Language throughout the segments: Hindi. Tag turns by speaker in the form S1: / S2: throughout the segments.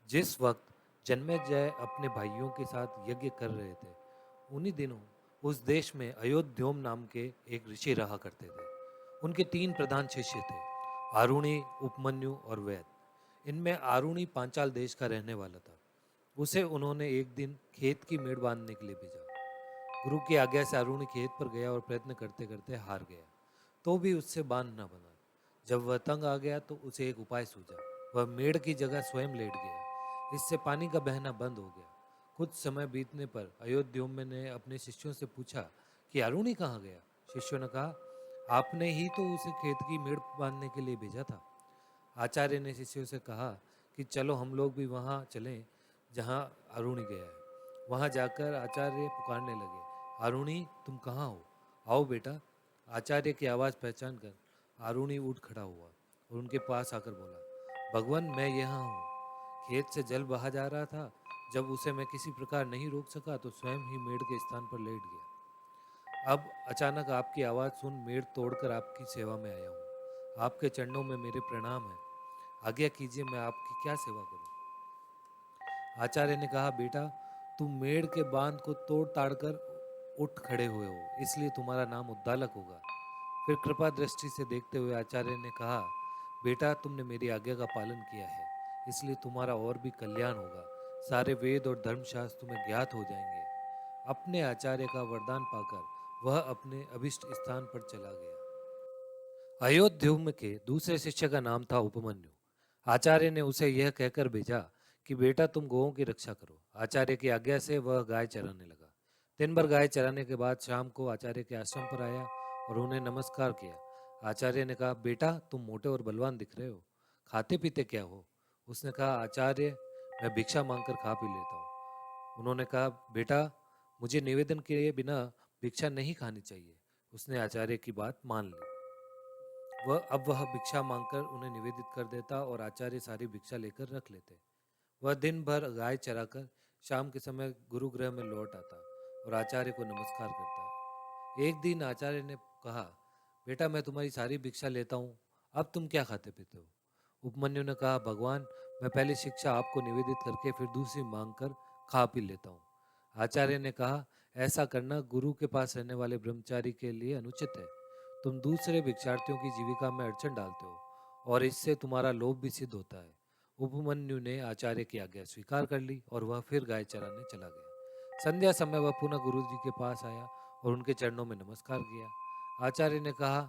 S1: जिस वक्त जन्मेजय अपने भाइयों के साथ यज्ञ कर रहे थे, उन्हीं दिनों उस देश में अयोध्योम नाम के एक ऋषि रहा करते थे। उनके तीन प्रधान शिष्य थे, आरुणि, उपमन्यु और वैद। इनमें आरुणि पांचाल देश का रहने वाला था। उसे उन्होंने एक दिन खेत की मेड़ बांधने के लिए भेजा। गुरु की आज्ञा से अरुणी खेत पर गया और प्रयत्न करते करते हार गया, तो भी उससे बांध न बना। जब वह तंग आ गया तो उसे एक उपाय सूझा। वह मेड़ की जगह स्वयं लेट गया। इससे पानी का बहना बंद हो गया। कुछ समय बीतने पर अयोध्योम्य ने अपने शिष्यों से पूछा कि अरुणी कहाँ गया। शिष्यों ने कहा, आपने ही तो उसे खेत की मेड़ बांधने के लिए भेजा था। आचार्य ने शिष्यों से कहा कि चलो हम लोग भी वहाँ चलें जहाँ अरुणी गया है। वहाँ जाकर आचार्य पुकारने लगे, अरुणी तुम कहाँ हो, आओ बेटा। आचार्य की आवाज़ पहचान कर अरुणी उठ खड़ा हुआ और उनके पास आकर बोला, भगवान मैं यहाँ हूँ। खेत से जल बहा जा रहा था। जब उसे मैं किसी प्रकार नहीं रोक सका तो स्वयं ही मेड़ के स्थान पर लेट गया। अब अचानक आपकी आवाज़ सुन मेड़ तोड़कर आपकी सेवा में आया हूँ। आपके चरणों में मेरे प्रणाम है। आज्ञा कीजिए मैं आपकी क्या सेवा करूं। आचार्य ने कहा, बेटा तुम मेड़ के बांध को तोड़ ताड़ कर उठ खड़े हुए हो, इसलिए तुम्हारा नाम उद्दालक होगा। फिर कृपा दृष्टि से देखते हुए आचार्य ने कहा, बेटा तुमने मेरी आज्ञा का पालन किया है, इसलिए तुम्हारा और भी कल्याण होगा। सारे वेद और धर्मशास्त्र तुम्हें ज्ञात हो जाएंगे। अपने आचार्य का वरदान पाकर वह अपने अभिष्ट स्थान पर चला गया। अयोध्युम्न के दूसरे शिष्य का नाम था उपमन्यु। आचार्य ने उसे यह कहकर भेजा कि बेटा तुम गौओं की रक्षा करो। आचार्य की आज्ञा से वह गाय चराने लगा। दिन भर गाय चराने के बाद शाम को आचार्य के आश्रम पर आया और उन्हें नमस्कार किया। आचार्य ने कहा, बेटा तुम मोटे और बलवान दिख रहे हो, खाते पीते क्या हो। उसने कहा, आचार्य मैं भिक्षा मांगकर खा पी लेता हूँ। उन्होंने कहा, बेटा मुझे निवेदन के बिना भिक्षा नहीं खानी चाहिए। उसने आचार्य की बात मान ली। वह भिक्षा मांगकर उन्हें निवेदित कर देता और आचार्य सारी भिक्षा लेकर रख लेते। वह दिन भर गाय चराकर शाम के समय गुरुगृह में लौट आता और आचार्य को नमस्कार करता। एक दिन आचार्य ने कहा, बेटा मैं तुम्हारी सारी भिक्षा लेता हूँ, अब तुम क्या खाते पीते हो। उपमन्यु ने कहा, भगवान मैं पहली शिक्षा आपको निवेदित करके फिर दूसरी मांग कर खा पी लेता हूँ। आचार्य ने कहा, ऐसा करना गुरु के पास रहने वाले ब्रह्मचारी के लिए अनुचित है। तुम दूसरे भिक्षार्थियों की जीविका में अड़चन डालते हो और इससे तुम्हारा लोभ भी सिद्ध होता है। उपमन्यु ने आचार्य की आज्ञा स्वीकार कर ली और वह फिर गाय चराने चला गया। संध्या समय वह पुनः गुरु जी के पास आया और उनके चरणों में नमस्कार किया। आचार्य ने कहा,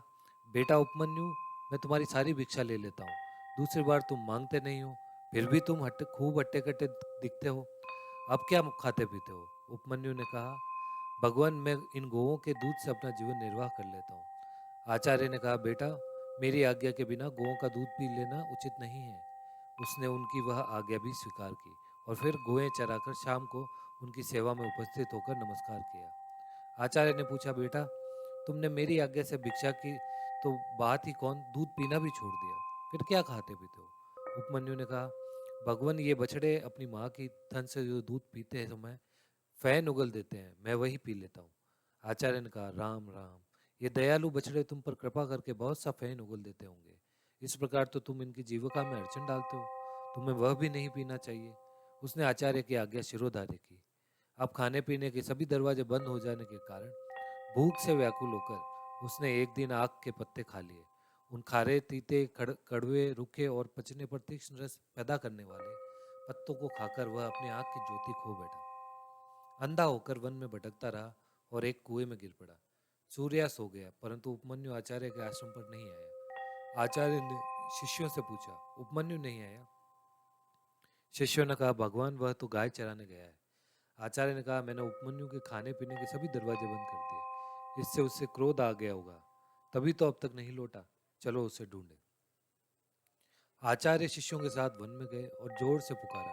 S1: बेटा उपमन्यु मैं तुम्हारी सारी भिक्षा ले लेता हूँ। दूसरी बार तुम मांगते नहीं हो, फिर भी तुम खूब हट्टे कट्टे दिखते हो। अब क्या खाते पीते हो। उपमन्यु ने कहा, भगवान मैं इन गौओं के दूध से अपना जीवन निर्वाह कर लेता हूँ। आचार्य ने कहा, बेटा मेरी आज्ञा के बिना गौओं का दूध पी लेना उचित नहीं है। उसने उनकी वह आज्ञा भी स्वीकार की और फिर गोएं चराकर शाम को उनकी सेवा में उपस्थित होकर नमस्कार किया। आचार्य ने पूछा, बेटा तुमने मेरी आज्ञा से भिक्षा की तो बात ही कौन, दूध पीना भी छोड़ दिया, फिर क्या खाते पीते हो। उपमन्यु ने कहा, भगवान ये बछड़े अपनी माँ की थन से जो दूध पीते हैं समय फैन उगल देते हैं, मैं वही पी लेता हूँ। आचार्य ने कहा, राम राम, ये दयालु बछड़े तुम पर कृपा करके बहुत सा फैन उगल देते होंगे। इस प्रकार तो तुम इनकी जीविका में अड़चन डालते हो, तुम्हें वह भी नहीं पीना चाहिए। उसने आचार्य की आज्ञा शिरोधार्य की। अब खाने पीने के सभी दरवाजे बंद हो जाने के कारण भूख से व्याकुल होकर उसने एक दिन आग के पत्ते खा लिए। उन खारे तीते कड़वे रूखे और पचने पर तीक्ष्ण रस पैदा करने वाले पत्तों को खाकर वह अपनी आंख की ज्योति खो बैठा। अंधा होकर वन में भटकता रहा और एक कुएं में गिर पड़ा। सूर्यास्त हो गया परंतु उपमन्यु आचार्य के आश्रम पर नहीं आया। आचार्य ने शिष्यों से पूछा, उपमन्यु नहीं आया। शिष्यों ने कहा, भगवान वह तो गाय चराने गया है। आचार्य ने कहा, मैंने उपमन्यु के खाने पीने के सभी दरवाजे बंद कर दिए, इससे उससे क्रोध आ गया होगा, तभी तो अब तक नहीं लौटा। चलो उसे ढूंढे। आचार्य शिष्यों के साथ वन में गए और जोर से पुकारा,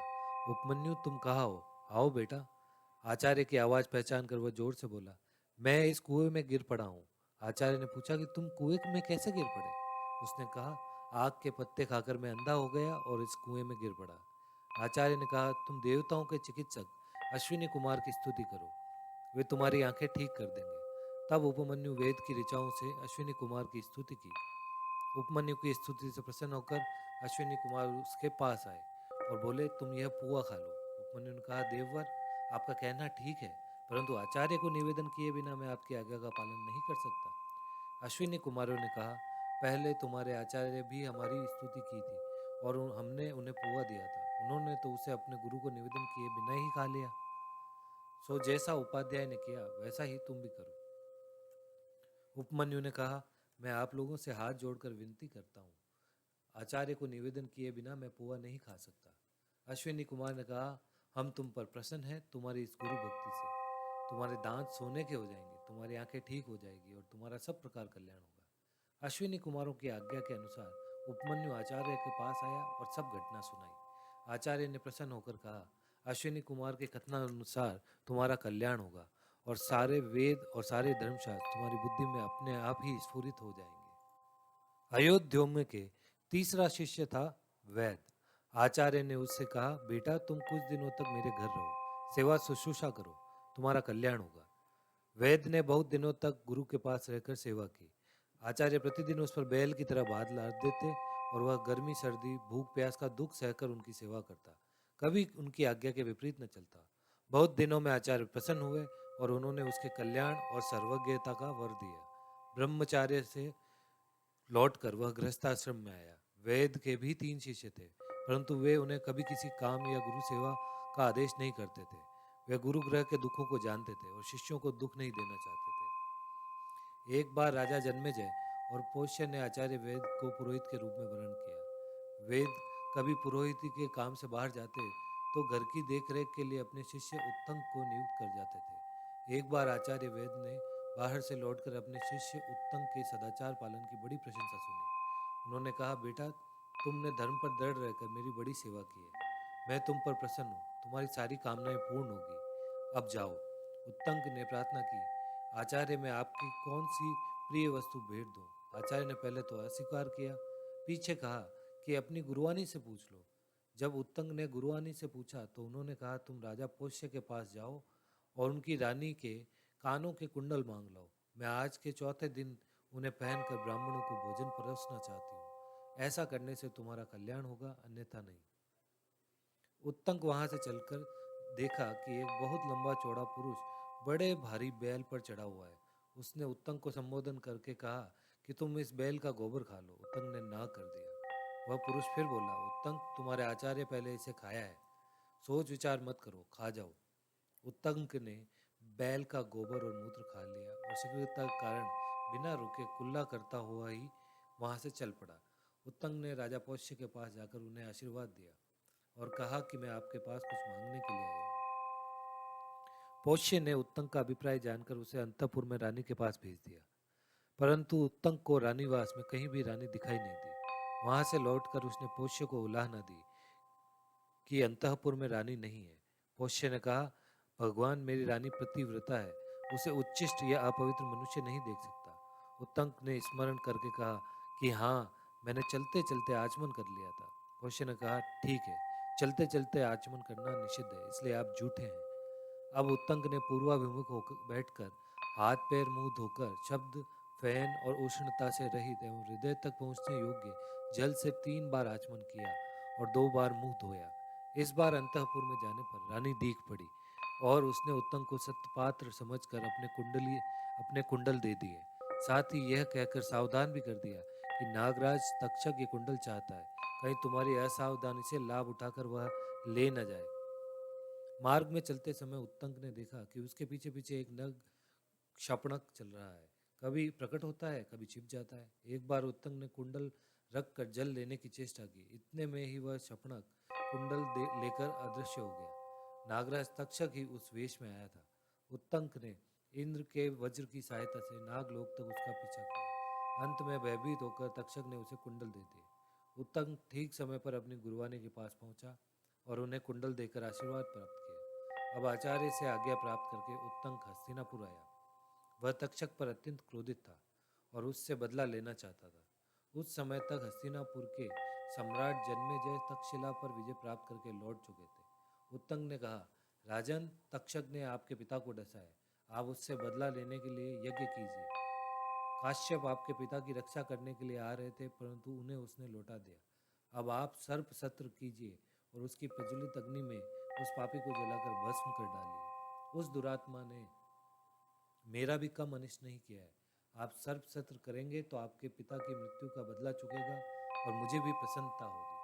S1: उपमन्यु तुम कहाँ हो, आओ बेटा। आचार्य की आवाज पहचान कर वह जोर से बोला, मैं इस कुएं में गिर पड़ा हूँ। आचार्य ने पूछा कि तुम कुएं में कैसे गिर पड़े। उसने कहा, आग के पत्ते खाकर मैं अंधा हो गया और इस कुएं में गिर पड़ा। आचार्य ने कहा, तुम देवताओं के चिकित्सक अश्विनी कुमार की स्तुति करो, वे तुम्हारी आंखें ठीक कर देंगे। तब उपमन्यु वेद की ऋचाओं से अश्विनी कुमार की स्तुति की। उपमन्यु की स्तुति से प्रसन्न होकर अश्विनी कुमार उसके पास आए और बोले, तुम यह पुआ खा लो। उपमन्यु ने कहा, देववर, आपका कहना ठीक है, परंतु आचार्य को निवेदन किए बिना मैं आपकी आज्ञा का पालन नहीं कर सकता। अश्विनी कुमारों ने कहा, पहले तुम्हारे आचार्य भी हमारी स्तुति की थी और हमने उन्हें पुआ दिया था। उन्होंने तो उसे अपने गुरु को निवेदन किए बिना ही खा लिया। सो जैसा उपाध्याय ने किया वैसा ही तुम भी करो। उपमन्यु ने कहा, मैं आप लोगों से हाथ जोड़कर विनती करता हूँ, आचार्य को निवेदन किए बिना मैं पुआ नहीं खा सकता। अश्विनी कुमार ने कहा, हम तुम पर प्रसन्न हैं तुम्हारी इस गुरु भक्ति से। तुम्हारे दांत सोने के हो जाएंगे, तुम्हारी आंखें ठीक हो जाएगी और तुम्हारा सब प्रकार कल्याण होगा। अश्विनी कुमारों की आज्ञा के अनुसार उपमन्यु आचार्य के पास आया और सब घटना सुनाई। आचार्य ने प्रसन्न होकर कहा, अश्विनी कुमार के कथनानुसार तुम्हारा कल्याण होगा और सारे वेद और सारे धर्मशास्त्र तुम्हारी बुद्धि में अपने आप ही स्फुरित हो जाएंगे। अयोध्या के तीसरा शिष्य था वैद। आचार्य ने उससे कहा, बेटा तुम कुछ दिनों तक मेरे घर रहो, सेवा शुश्रूषा करो, तुम्हारा कल्याण होगा। वैद ने बहुत दिनों तक गुरु के पास रहकर सेवा की। आचार्य प्रतिदिन उस पर बैल की तरह भार लाद देते और वह गर्मी सर्दी भूख प्यास का दुख सहकर उनकी सेवा करता, कभी उनकी आज्ञा के विपरीत न चलता। बहुत दिनों में आचार्य प्रसन्न हुए और उन्होंने उसके कल्याण और सर्वज्ञता का वर दिया। ब्रह्मचार्य से लौटकर वह गृहस्थाश्रम में आया। वैद के भी 3 शिष्य थे, परंतु वे उन्हें कभी किसी काम या गुरु सेवा का आदेश नहीं करते थे। वे गुरु ग्रह के दुखों को जानते थे और शिष्यों को दुख नहीं देना चाहते थे। एक बार राजा जन्मेजय और पोष्य ने आचार्य वेद को पुरोहित के रूप में वर्ण किया। वेद कभी पुरोहित के काम से बाहर जाते तो घर की देखरेख के लिए अपने शिष्य उत्तंक को नियुक्त कर जाते थे। एक बार आचार्य वेद ने बाहर से लौटकर अपने शिष्य उत्तंक के सदाचार पालन की बड़ी प्रशंसा सुनी। उन्होंने कहा, बेटा तुमने धर्म पर दृढ़ रहकर मेरी बड़ी सेवा की है, मैं तुम पर प्रसन्न हूँ, तुम्हारी सारी कामनाएं पूर्ण होगी, अब जाओ। उत्तंक ने प्रार्थना की, आचार्य मैं आपकी कौन सी प्रिय वस्तु भेंट दूं? आचार्य ने पहले तो अस्वीकार किया, पीछे कहा कि अपनी गुरुवानी से पूछ लो। जब उत्तंक ने गुरुवानी से पूछा तो उन्होंने कहा, तुम राजा पोष्य के पास जाओ और उनकी रानी के कानों के कुंडल मांग लो। मैं आज के चौथे दिन उन्हें पहनकर ब्राह्मणों को भोजन परोसना चाहती हूँ। ऐसा करने से तुम्हारा कल्याण होगा, अन्यथा नहीं। उत्तंक वहां से चलकर देखा कि एक बहुत लंबा चौड़ा पुरुष बड़े भारी बैल पर चढ़ा हुआ है। उसने उत्तंक को संबोधन करके कहा कि तुम इस बैल का गोबर खा लो। उत्तंक ने ना कर दिया। वह पुरुष फिर बोला, उत्तंक तुम्हारे आचार्य पहले इसे खाया है, सोच विचार मत करो, खा जाओ। उत्तंक ने बैल का गोबर और मूत्र खा लिया और शीघ्रता के कारण बिना रुके कुल्ला करता हुआ ही वहां से चल पड़ा। उत्तंक ने राजा पोष्य के पास जाकर उन्हें आशीर्वाद दिया और कहा कि मैं आपके पास कुछ मांगने के लिए आया हूँ। पोष्य ने उत्तंक का अभिप्राय जानकर उसे अंतःपुर में रानी के पास भेज दिया, परंतु उत्तंक को रानीवास में कहीं भी रानी दिखाई नहीं दी। वहां से लौटकर उसने पोष्य को उलाहना दी कि अंतःपुर में रानी नहीं है। पोष्य ने कहा, भगवान मेरी रानी पतिव्रता है, उसे उच्छिष्ट या अपवित्र मनुष्य नहीं देख सकता। उत्तंक ने स्मरण करके कहा कि हाँ, मैंने चलते चलते आचमन कर लिया था। पोष्य ने कहा, ठीक है, चलते चलते आचमन करना निषिद्ध है, इसलिए आप झूठे हैं। अब उत्तंक ने पूर्वाभिमुख होकर बैठकर हाथ पैर मुंह धोकर शब्द फैन और उष्णता से रहित एवं हृदय तक पहुंचने योग्य जल से 3 बार आचमन किया और 2 बार मुंह धोया। इस बार अंतःपुर में जाने पर रानी दीख पड़ी और उसने उत्तंक को सत्पात्र समझकर अपने कुंडल दे दिए। साथ ही यह कहकर सावधान भी कर दिया कि नागराज तक्षक ये कुंडल चाहता है, कहीं तुम्हारी असावधानी से लाभ उठाकर वह ले न जाए। मार्ग में चलते समय उत्तंक ने देखा कि उसके पीछे पीछे एक नग क्षपणक चल रहा है, कभी प्रकट होता है, कभी छिप जाता है। एक बार उत्तंक ने कुंडल रख कर जल लेने की चेष्टा की, इतने में ही वह क्षपणक लेकर अदृश्य हो गया। नागराज तक्षक ही उस वेश में आया था। उत्तंक ने इंद्र के वज्र की सहायता से नागलोक तक उसका पीछा किया। अंत में भयभीत होकर तक्षक ने उसे कुंडल दे दिए। उत्तंक ठीक समय पर अपनी गुरुवानी के पास पहुंचा और उन्हें कुंडल देकर आशीर्वाद प्राप्त किया। अब आचार्य से आज्ञा प्राप्त करके उत्तंक हस्तिनापुर आया। वह तक्षक पर अत्यंत क्रोधित था और उससे बदला लेना चाहता था। उस समय तक हस्तिनापुर के सम्राट जन्मेजय तक्षशिला पर विजय प्राप्त करके लौट चुके थे। उत्तंक ने कहा, राजन, तक्षक ने आपके पिता को डसा है, आप उससे बदला लेने के लिए यज्ञ कीजिए। काश्यप आपके पिता की रक्षा करने के लिए आ रहे थे, परंतु उन्हें उसने लौटा दिया। अब आप सर्प सत्र कीजिए और उसकी प्रज्वलित अग्नि में उस पापी को जलाकर भस्म कर डालिए। उस दुरात्मा ने मेरा भी कम अनिष्ट नहीं किया है। आप सर्प सत्र करेंगे तो आपके पिता की मृत्यु का बदला चुकेगा और मुझे भी प्रसन्नता होगी।